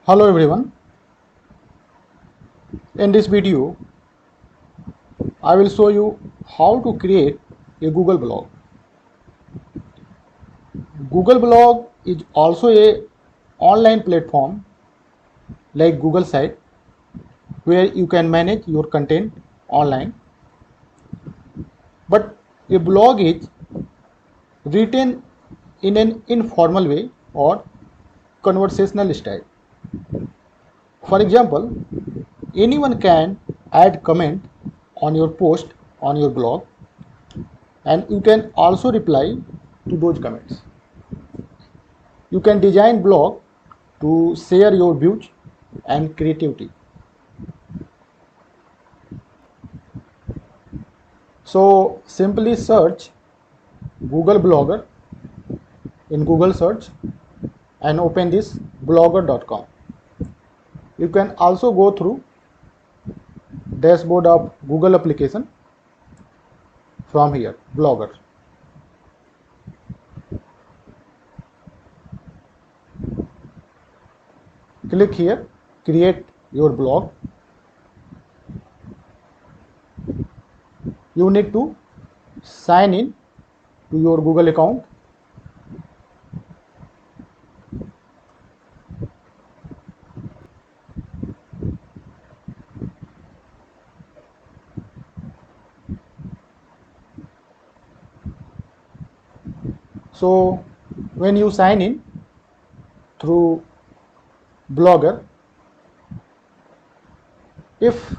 Hello everyone. In this video, I will show you how to create a Google blog. Google blog is also a online platform like Google site where you can manage your content online. But a blog is written in an informal way or conversational style. For example, anyone can add comment on your post on your blog, and you can also reply to those comments. You can design blog to share your views and creativity. So simply search Google Blogger in Google search and open this blogger.com. You can also go through dashboard of Google application from here, Blogger. Click here, create your blog. You need to sign in to your Google account. So when you sign in through Blogger, if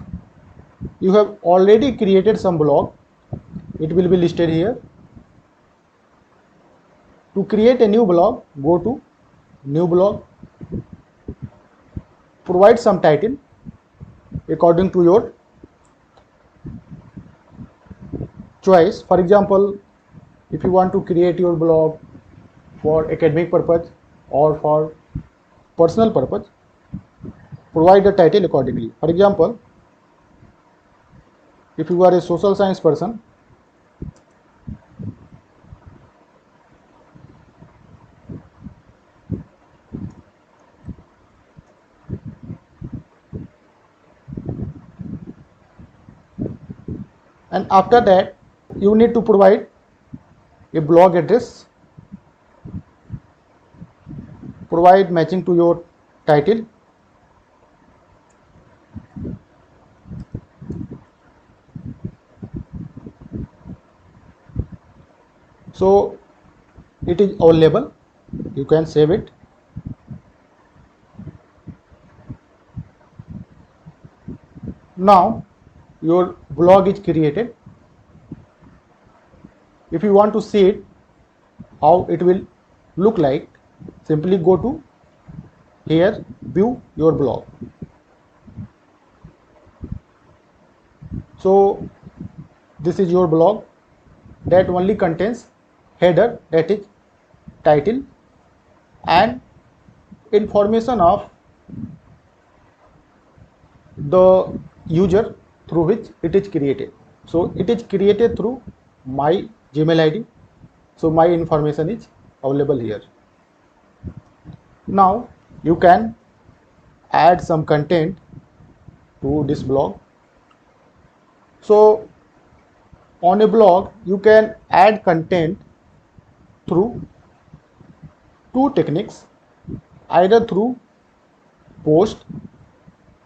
you have already created some blog, it will be listed here. To create a new blog, go to new blog, provide some title according to your choice. For example, if you want to create your blog for academic purpose or for personal purpose, provide the title accordingly. For example, if you are a social science person, and after that you need to provide a blog address, provide matching to your title. So it is available, you can save it. Now your blog is created. If you want to see it, how it will look like, simply go to here, view your blog. So this is your blog that only contains header, that is title, and information of the user through which it is created. So it is created through my Gmail ID. So my information is available here. Now you can add some content to this blog. So on a blog you can add content through two techniques, either through post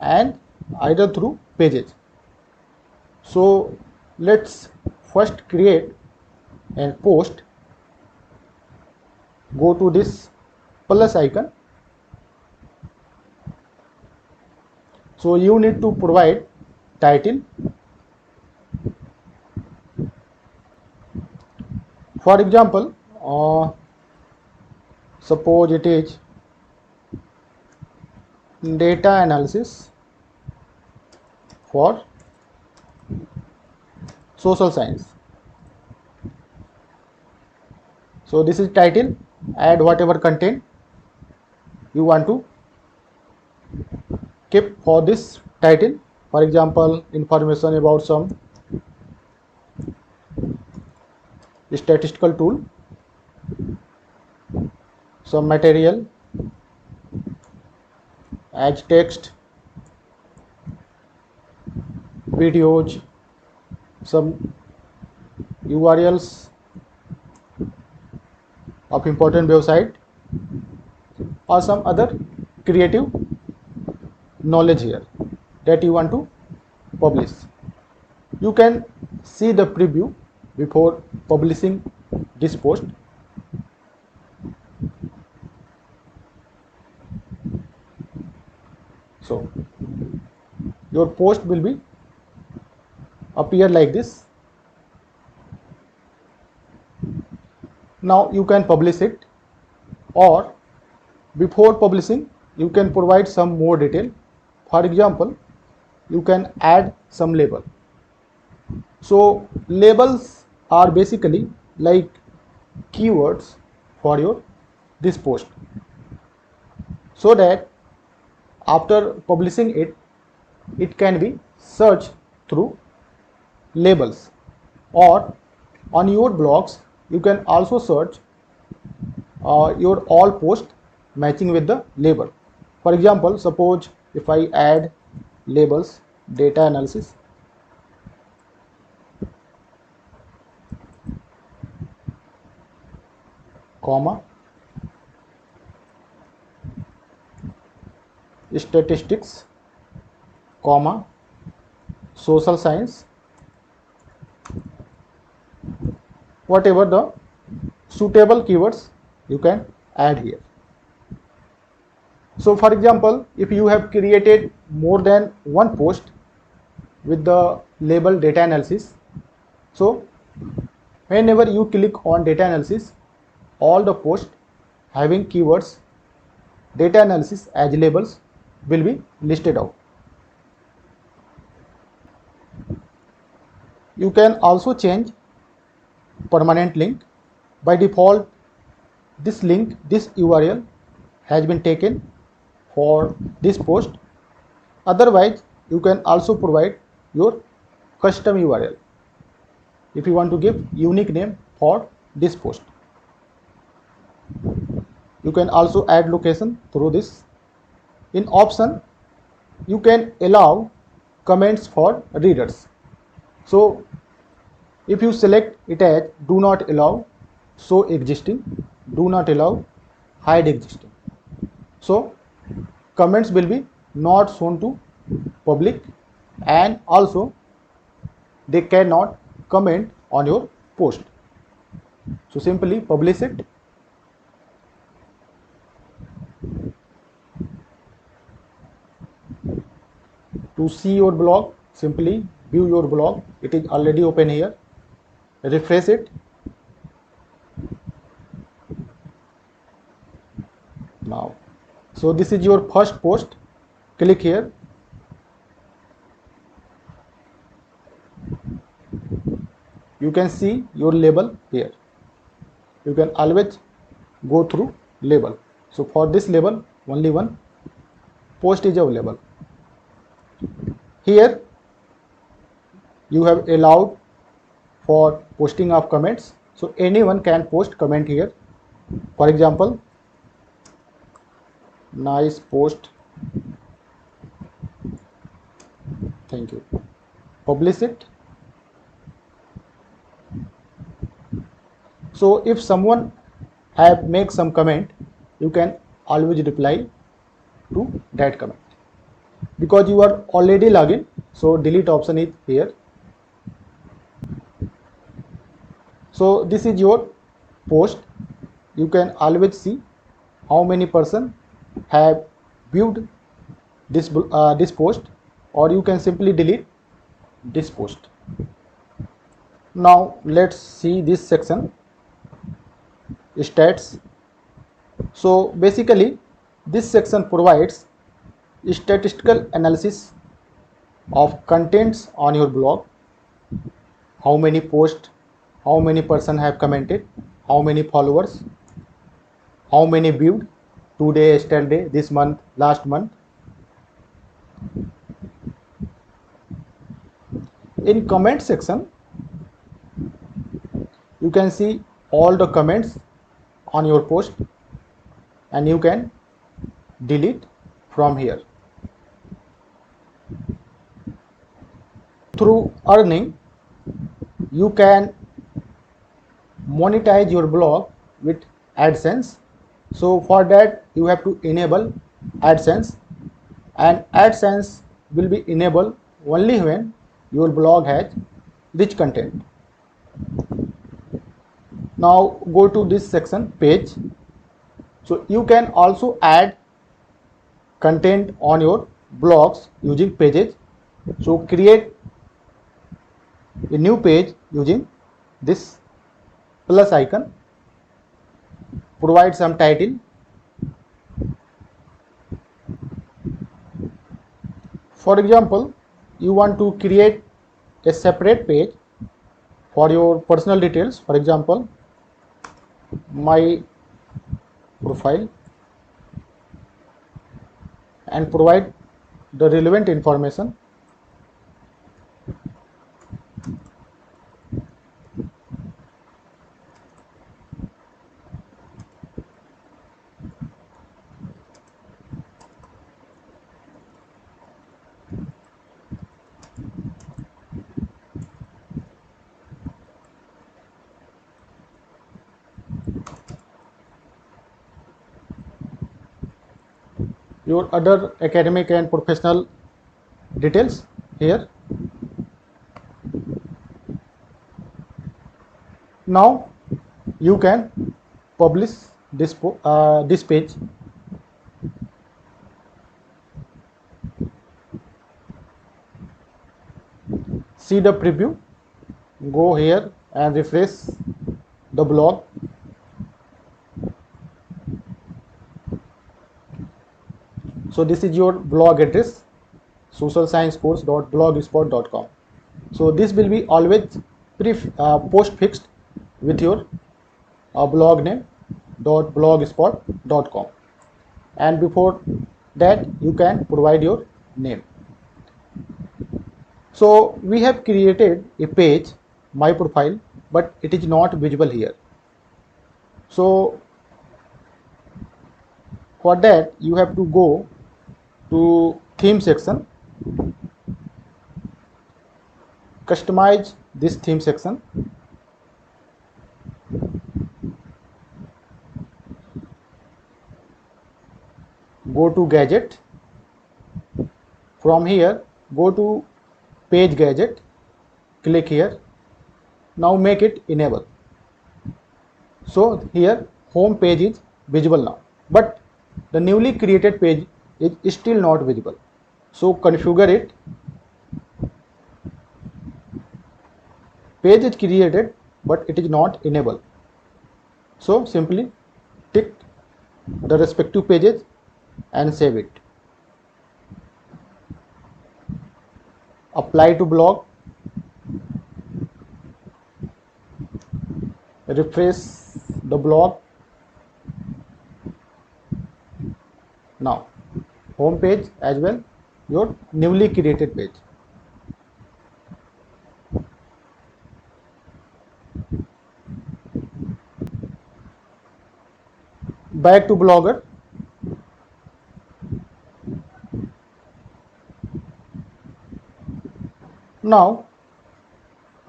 and either through pages. So let's first create a post. Go to this plus icon. So you need to provide title. For example, suppose it is data analysis for social science. So this is title. Add whatever content you want to keep for this title. For example, information about some statistical tool, some material, as text, videos, some URLs of important website, or some other creative knowledge here that you want to publish. You can see the preview before publishing this post. So your post will be appear like this. Now you can publish it, or before publishing you can provide some more detail. For example, you can add some label. So labels are basically like keywords for your this post, so that after publishing it, it can be searched through labels. Or on your blogs you can also search your all post matching with the label. For example, suppose if I add labels data analysis, comma, statistics, comma, social science, whatever the suitable keywords you can add here. So for example, if you have created more than one post with the label data analysis, so whenever you click on data analysis, all the posts having keywords data analysis as labels will be listed out. You can also change permanent link. By default, this link, this URL has been taken for this post. Otherwise, you can also provide your custom URL if you want to give unique name for this post. You can also add location through this. In option, you can allow comments for readers. So if you select it as do not allow show existing, do not allow hide existing, so comments will be not shown to public, and also they cannot comment on your post. So simply publish it. To see your blog, simply view your blog. It is already open here. Refresh it. Now, so this is your first post. Click here. You can see your label here. You can always go through label. So for this label, only one post is available. Here you have allowed for posting of comments, so anyone can post comment here. For example, nice post, thank you. Publish it. So if someone have make some comment, you can always reply to that comment. Because you are already logged in, so delete option is here. So this is your post. You can always see how many person have viewed this post, or you can simply delete this post. Now let's see this section, stats. So basically this section provides statistical analysis of contents on your blog. How many posts, how many person have commented, how many followers, how many viewed today, yesterday, this month, last month. In comment section, you can see all the comments on your post, and you can delete from here. Through earning, you can monetize your blog with AdSense. So for that you have to enable AdSense, and AdSense will be enabled only when your blog has rich content. Now go to this section, page. So you can also add content on your blogs using pages. So create a new page using this plus icon, provide some title. For example, you want to create a separate page for your personal details, for example, my profile, and provide the relevant information. Your other academic and professional details here. Now you can publish this page. See the preview, go here and refresh the blog. So this is your blog address, socialsciencecourse.blogspot.com. so this will be always post fixed with your blog name .blogspot.com, and before that you can provide your name. So we have created a page, my profile, but it is not visible here. So for that you have to go to theme section, customize this theme section, go to gadget, from here go to page gadget, click here. Now make it enable. So here home page is visible now, but the newly created page is still not visible. So configure it. Page is created but it is not enabled. So simply tick the respective pages and save it. Apply to blog, refresh the blog. Now home page as well, your newly created page. Back to Blogger. Now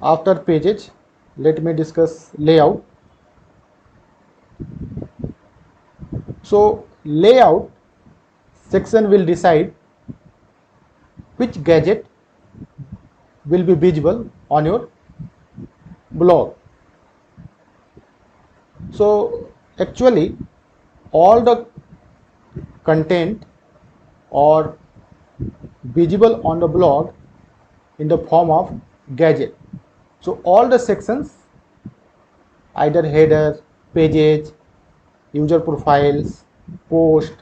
after pages, let me discuss layout. So layout section will decide which gadget will be visible on your blog. So actually all the content are visible on the blog in the form of gadget. So all the sections, either header, pages, user profiles, post,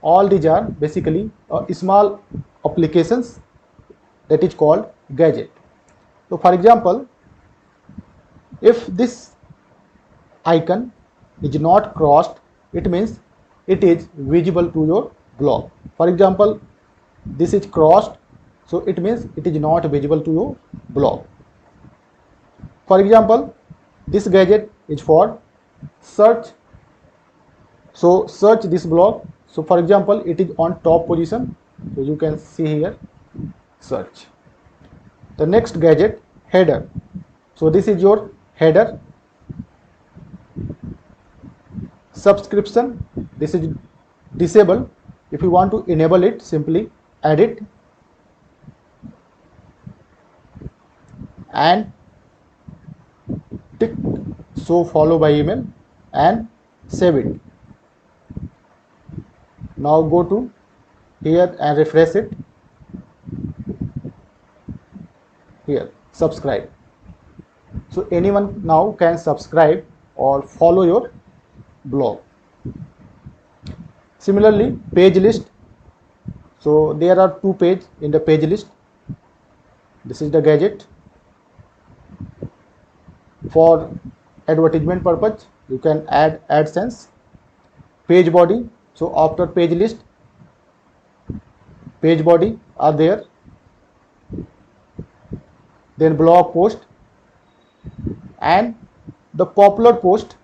all these are basically small applications that is called gadget. So for example, if this icon is not crossed, it means it is visible to your blog. For example, this is crossed, so it means it is not visible to your blog. For example, this gadget is for search. So search this blog, So for example, it is on top position, so you can see here search. The next gadget, header. So this is your header. Subscription, this is disabled. If you want to enable it, simply add it and tick show follow by email and save it. Now go to here and refresh it. Here subscribe. So anyone now can subscribe or follow your blog. Similarly, page list. So there are two pages in the page list. This is the gadget. For advertisement purpose, you can add AdSense. Page body. So after page list, page body are there. Then blog post and the popular post.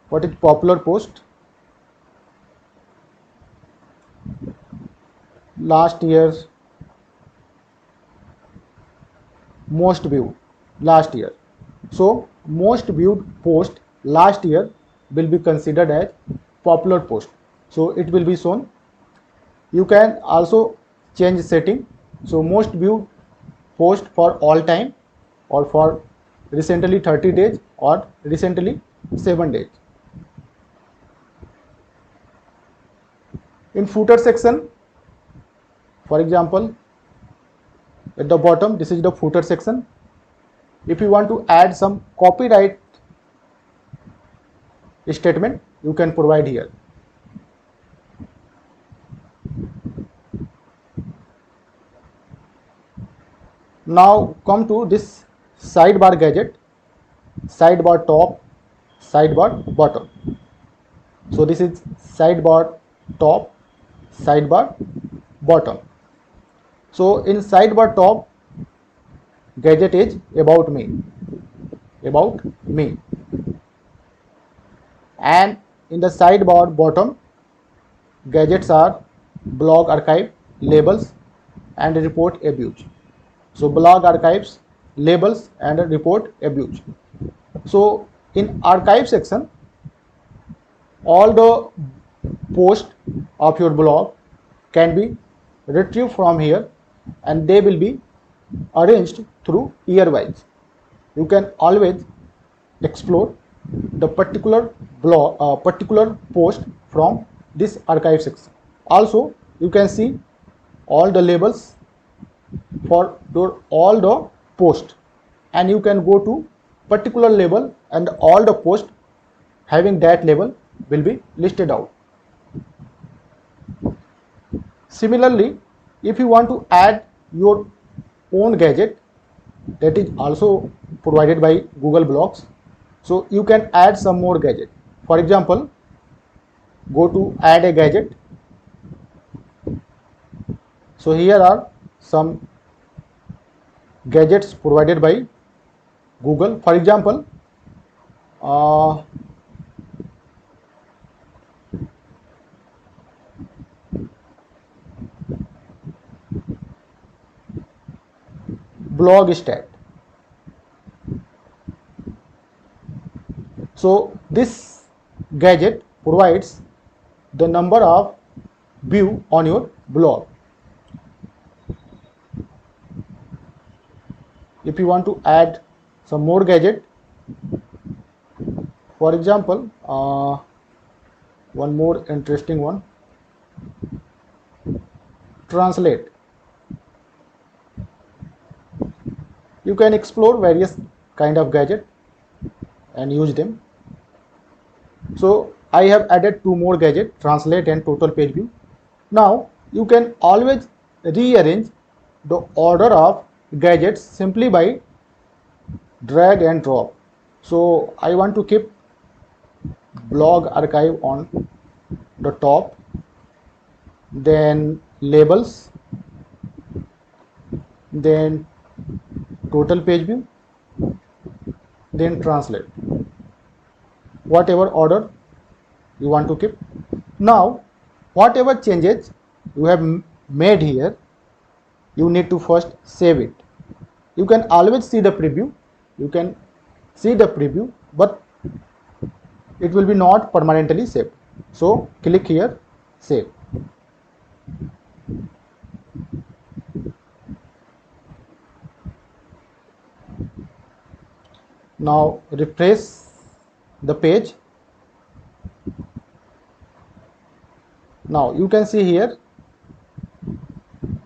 What is popular post? Last year, most viewed last year. So most viewed post last year will be considered as popular post. So it will be shown. You can also change setting. So most viewed post for all time, or for recently 30 days, or recently 7 days. In footer section, for example, at the bottom, this is the footer section. If you want to add some copyright statement, you can provide here. Now come to this sidebar gadget. Sidebar top, sidebar bottom. So this is sidebar top, sidebar bottom. So in sidebar top, gadget is about me, and in the sidebar bottom, gadgets are blog archive, labels and report abuse. So blog archives, labels and report abuse. So in archive section, all the posts of your blog can be retrieved from here, and they will be arranged through year wise. You can always explore the particular blog, particular post from this archive section. Also, you can see all the labels for all the posts, and you can go to particular label, and all the posts having that label will be listed out. Similarly, if you want to add your own gadget, that is also provided by Google Blocks. So you can add some more gadget. For example, go to add a gadget. So here are some gadgets provided by Google. For example, blog stat. So this gadget provides the number of view on your blog. If you want to add some more gadget, for example, one more interesting one, translate. You can explore various kind of gadget and use them. So I have added two more gadget, translate and total page view. Now you can always rearrange the order of gadgets simply by drag and drop. So I want to keep blog archive on the top, then labels, then total page view, then translate. Whatever order you want to keep. Now whatever changes you have made here, you need to first save it. You can always see the preview, but it will be not permanently saved. So click here, save. Now refresh the page. Now you can see here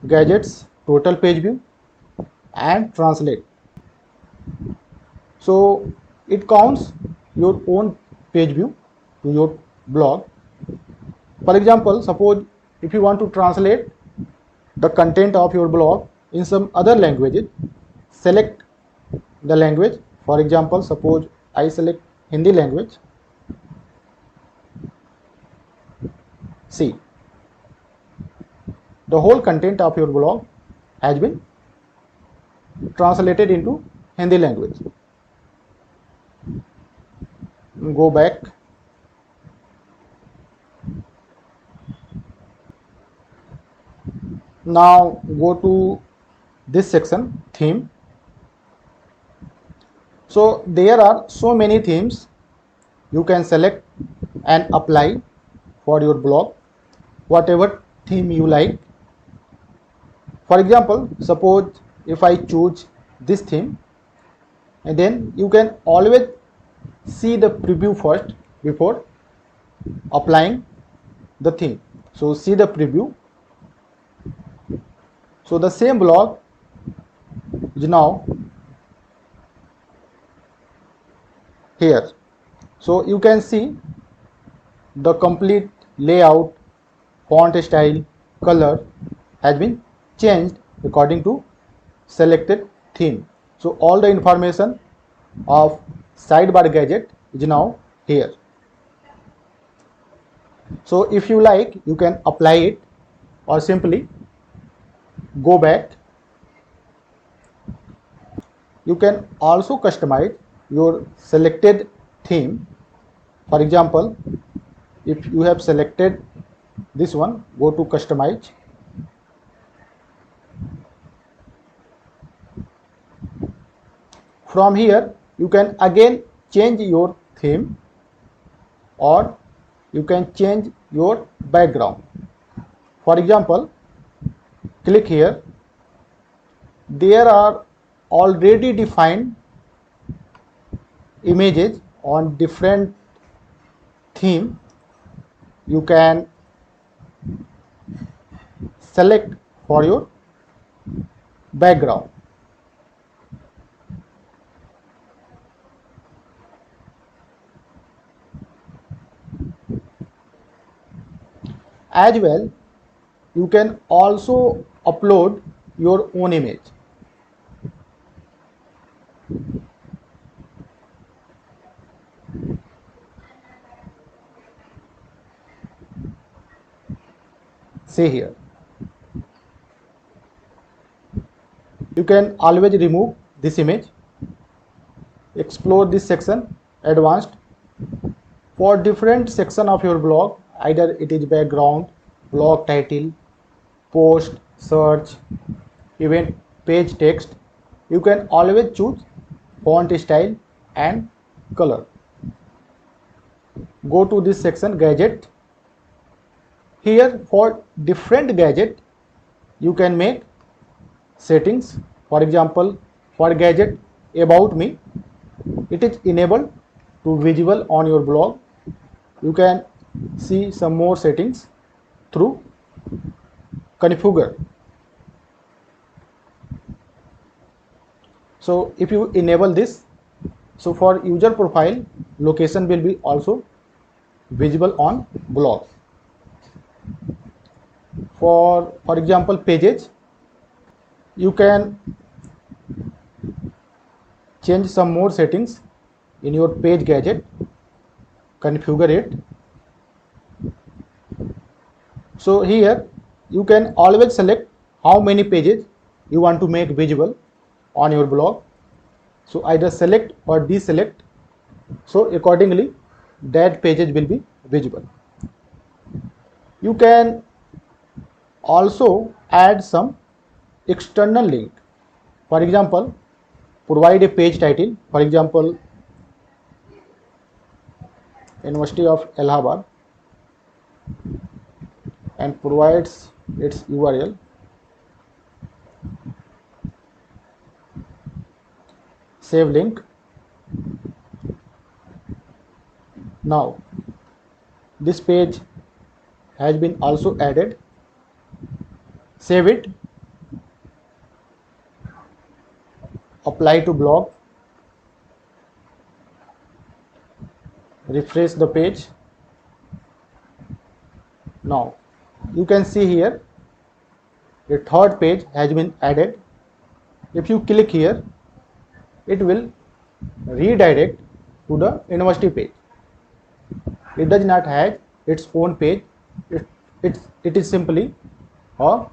gadgets, total page view and translate. So it counts your own page view to your blog. For example, suppose if you want to translate the content of your blog in some other languages, select the language. For example, suppose I select Hindi language. See, the whole content of your blog has been translated into Hindi language. Go back. Now go to this section, theme. So there are so many themes you can select and apply for your blog, whatever theme you like. For example, suppose if I choose this theme, and then you can always see the preview first before applying the theme. So see the preview. So the same blog is now here. So you can see the complete layout, font style, color has been changed according to selected theme. So all the information of sidebar gadget is now here. So if you like, you can apply it or simply go back. You can also customize your selected theme. For example, if you have selected this one, go to customize. From here, you can again change your theme or you can change your background. For example, click here. There are already defined images on different theme. You can select for your background. As well, you can also upload your own image. See here. You can always remove this image. Explore this section, advanced. For different section of your blog, either it is background, blog title, post, search, even page text, you can always choose font style and color. Go to this section, gadget. Here for different gadget, you can make settings. For example, for gadget about me, it is enabled to visible on your blog. You can see some more settings through configure. So if you enable this, so for user profile, location will be also visible on blog. For example, pages, you can change some more settings in your page gadget, configure it. So here you can always select how many pages you want to make visible on your blog. So either select or deselect. So accordingly that pages will be visible. You can also add some external link. For example, provide a page title, for example University of Allahabad, and provides its URL. Save link. Now this page has been also added. Save it. Apply to blog. Refresh the page. Now you can see here a third page has been added. If you click here, it will redirect to the university page. It does not have its own page. It is simply a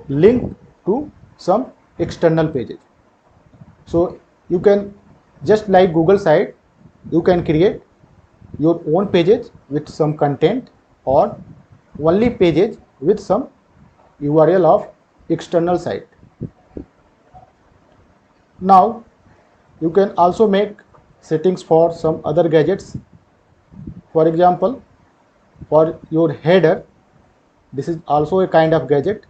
link to some external pages. So you can, just like Google site, you can create your own pages with some content, or only pages with some URL of external site. Now you can also make settings for some other gadgets. For example, for your header, this is also a kind of gadget.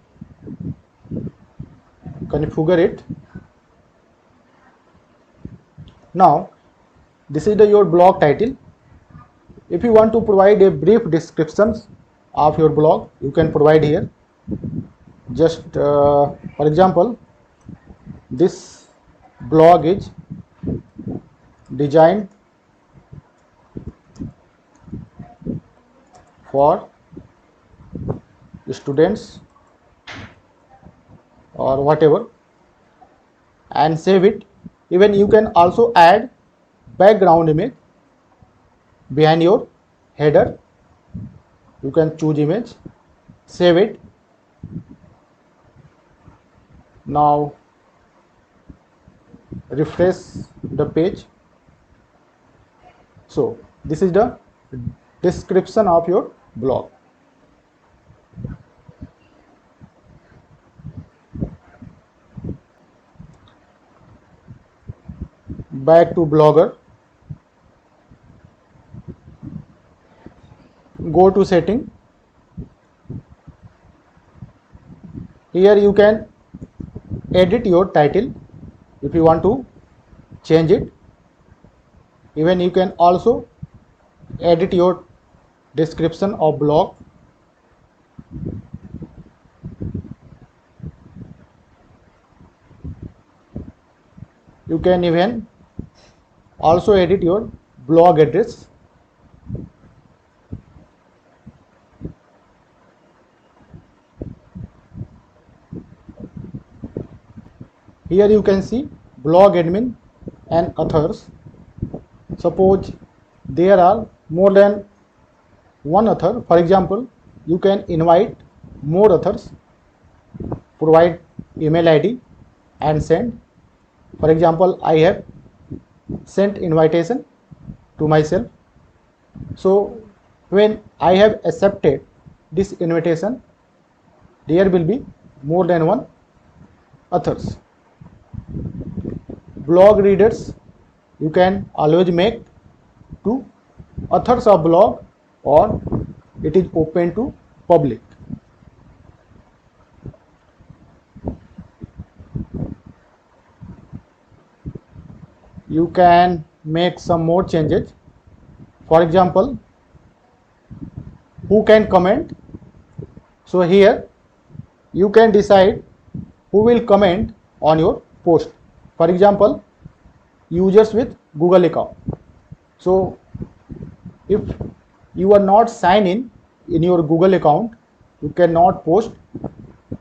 Configure it. Now this is your blog title. If you want to provide a brief description of your blog, you can provide here. Just for example, this blog is designed for students or whatever, and save it. Even you can also add background image behind your header. You can choose image, save it. Now refresh the page. So this is the description of your blog. Back to Blogger. Go to setting. Here you can edit your title if you want to change it. Even you can also edit your description of blog. You can even also edit your blog address. Here you can see blog admin and authors. Suppose there are more than one author. For example, you can invite more authors, provide email ID and send. For example, I have sent invitation to myself. So when I have accepted this invitation, there will be more than one authors. Blog readers, you can always make to authors of blog, or it is open to public. You can make some more changes. For example, who can comment? So here you can decide who will comment on your post. For example, users with Google account. So if you are not signed in your Google account, you cannot post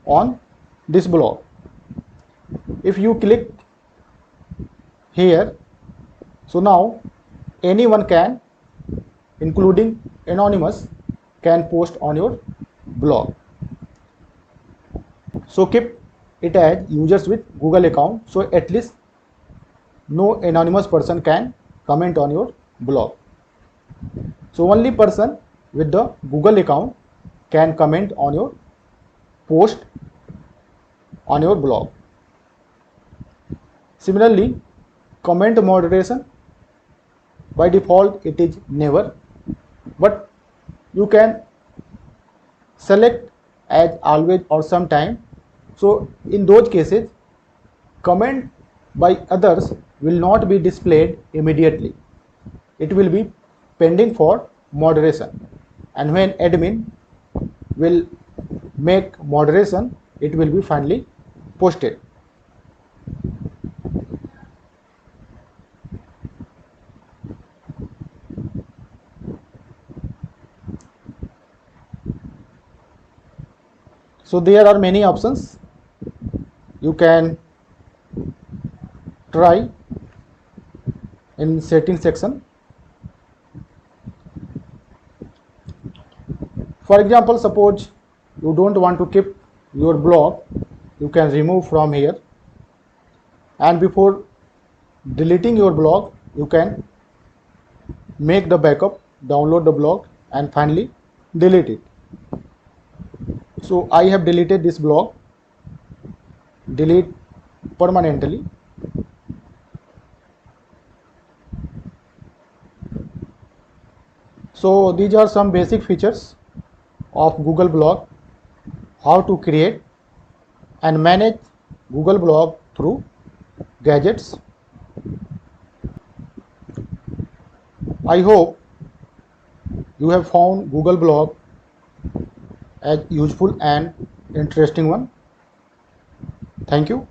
on this blog. If you click here, so now anyone can, including anonymous, can post on your blog. So keep it as users with Google account, so at least no anonymous person can comment on your blog. So only person with the Google account can comment on your post on your blog. Similarly, comment moderation, by default it is never, but you can select as always or sometime. So in those cases, comment by others will not be displayed immediately. It will be pending for moderation, and when admin will make moderation, it will be finally posted. So there are many options you can try in setting section. For example, suppose you don't want to keep your blog, you can remove from here, and before deleting your blog you can make the backup, download the blog, and finally delete it. So I have deleted this blog, delete permanently. So these are some basic features of Google Blog, how to create and manage Google Blog through gadgets. I hope you have found Google Blog as useful and interesting one. Thank you.